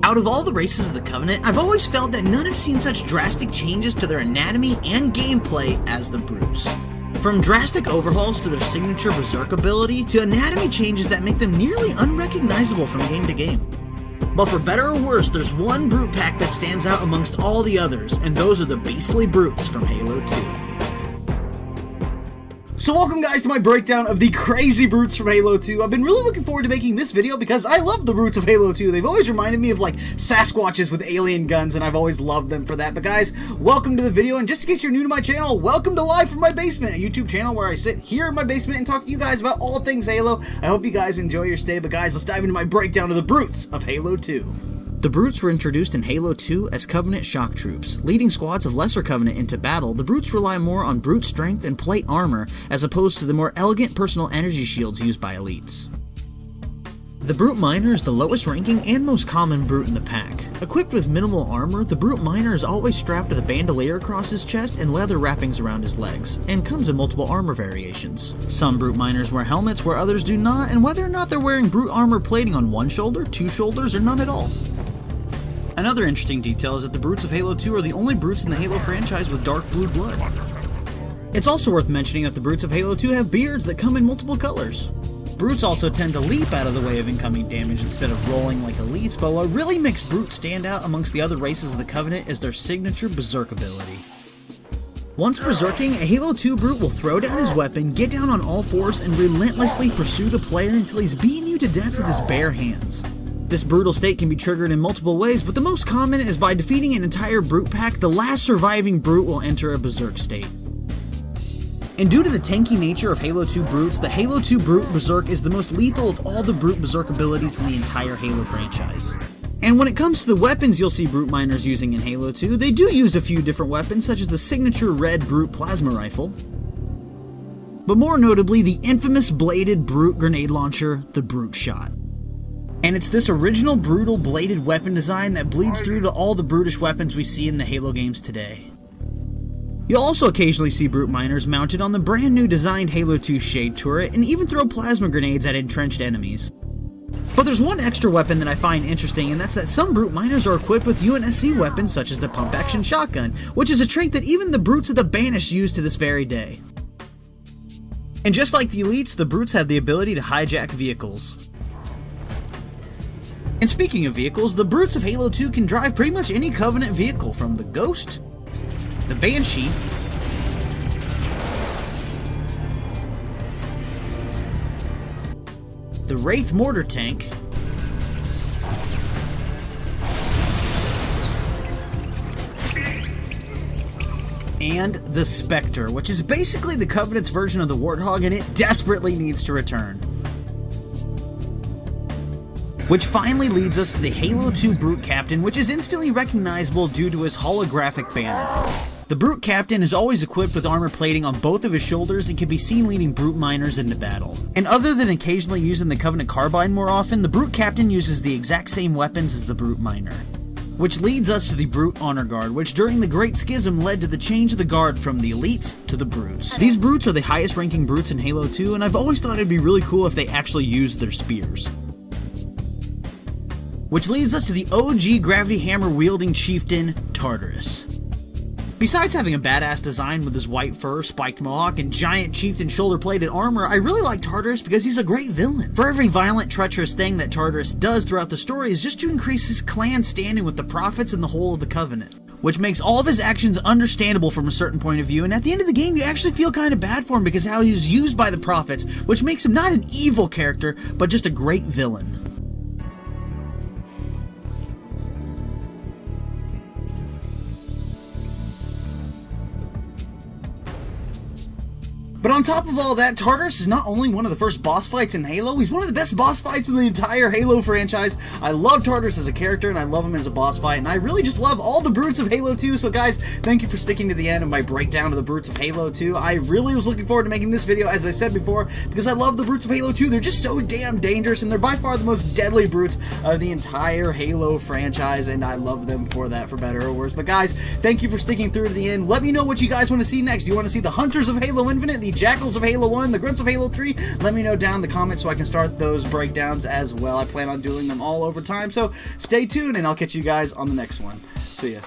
Out of all the races of the Covenant, I've always felt that none have seen such drastic changes to their anatomy and gameplay as the Brutes. From drastic overhauls to their signature Berserk ability, to anatomy changes that make them nearly unrecognizable from game to game. But for better or worse, there's one Brute pack that stands out amongst all the others, and those are the beastly Brutes from Halo 2. So welcome guys to my breakdown of the crazy Brutes from Halo 2. I've been really looking forward to making this video because I love the Brutes of Halo 2. They've always reminded me of like Sasquatches with alien guns, and I've always loved them for that. But guys, welcome to the video, and just in case you're new to my channel, welcome to Live from My Basement, a YouTube channel where I sit here in my basement and talk to you guys about all things Halo. I hope you guys enjoy your stay, but guys, let's dive into my breakdown of the Brutes of Halo 2. The Brutes were introduced in Halo 2 as Covenant shock troops. Leading squads of lesser Covenant into battle, the Brutes rely more on brute strength and plate armor as opposed to the more elegant personal energy shields used by elites. The Brute Miner is the lowest ranking and most common Brute in the pack. Equipped with minimal armor, the Brute Miner is always strapped with a bandolier across his chest and leather wrappings around his legs, and comes in multiple armor variations. Some Brute Miners wear helmets where others do not, and whether or not they're wearing Brute armor plating on one shoulder, two shoulders, or none at all. Another interesting detail is that the Brutes of Halo 2 are the only Brutes in the Halo franchise with dark blue blood. It's also worth mentioning that the Brutes of Halo 2 have beards that come in multiple colors. Brutes also tend to leap out of the way of incoming damage instead of rolling like elites, but what really makes Brutes stand out amongst the other races of the Covenant is their signature Berserk ability. Once berserking, a Halo 2 Brute will throw down his weapon, get down on all fours, and relentlessly pursue the player until he's beaten you to death with his bare hands. This brutal state can be triggered in multiple ways, but the most common is by defeating an entire Brute pack. The last surviving Brute will enter a Berserk state. And due to the tanky nature of Halo 2 Brutes, the Halo 2 Brute Berserk is the most lethal of all the Brute Berserk abilities in the entire Halo franchise. And when it comes to the weapons you'll see Brute Miners using in Halo 2, they do use a few different weapons, such as the signature red Brute plasma rifle, but more notably the infamous bladed Brute grenade launcher, the Brute Shot. And it's this original brutal bladed weapon design that bleeds through to all the brutish weapons we see in the Halo games today. You'll also occasionally see Brute Miners mounted on the brand new designed Halo 2 Shade turret, and even throw plasma grenades at entrenched enemies. But there's one extra weapon that I find interesting, and that's that some Brute Miners are equipped with UNSC weapons such as the pump action shotgun, which is a trait that even the Brutes of the Banished use to this very day. And just like the elites, the Brutes have the ability to hijack vehicles. And speaking of vehicles, the Brutes of Halo 2 can drive pretty much any Covenant vehicle, from the Ghost, the Banshee, the Wraith mortar tank, and the Spectre, which is basically the Covenant's version of the Warthog, and it desperately needs to return. Which finally leads us to the Halo 2 Brute Captain, which is instantly recognizable due to his holographic banner. The Brute Captain is always equipped with armor plating on both of his shoulders and can be seen leading Brute Miners into battle. And other than occasionally using the Covenant Carbine more often, the Brute Captain uses the exact same weapons as the Brute Miner. Which leads us to the Brute Honor Guard, which during the Great Schism led to the change of the Guard from the Elites to the Brutes. These Brutes are the highest ranking Brutes in Halo 2, and I've always thought it'd be really cool if they actually used their spears. Which leads us to the OG gravity hammer wielding chieftain, Tartarus. Besides having a badass design with his white fur, spiked mohawk, and giant chieftain shoulder-plated armor, I really like Tartarus because he's a great villain. For every violent, treacherous thing that Tartarus does throughout the story is just to increase his clan standing with the Prophets and the whole of the Covenant. Which makes all of his actions understandable from a certain point of view, and at the end of the game you actually feel kind of bad for him because how he was used by the Prophets, which makes him not an evil character, but just a great villain. But on top of all that, Tartarus is not only one of the first boss fights in Halo, he's one of the best boss fights in the entire Halo franchise. I love Tartarus as a character, and I love him as a boss fight, and I really just love all the Brutes of Halo 2, so guys, thank you for sticking to the end of my breakdown of the Brutes of Halo 2. I really was looking forward to making this video, as I said before, because I love the Brutes of Halo 2. They're just so damn dangerous, and they're by far the most deadly Brutes of the entire Halo franchise, and I love them for that, for better or worse. But guys, thank you for sticking through to the end. Let me know what you guys want to see next. Do you want to see the Hunters of Halo Infinite, the Jackals of Halo 1, the Grunts of Halo 3, let me know down in the comments so I can start those breakdowns as well. I plan on doing them all over time, so stay tuned, and I'll catch you guys on the next one. See ya.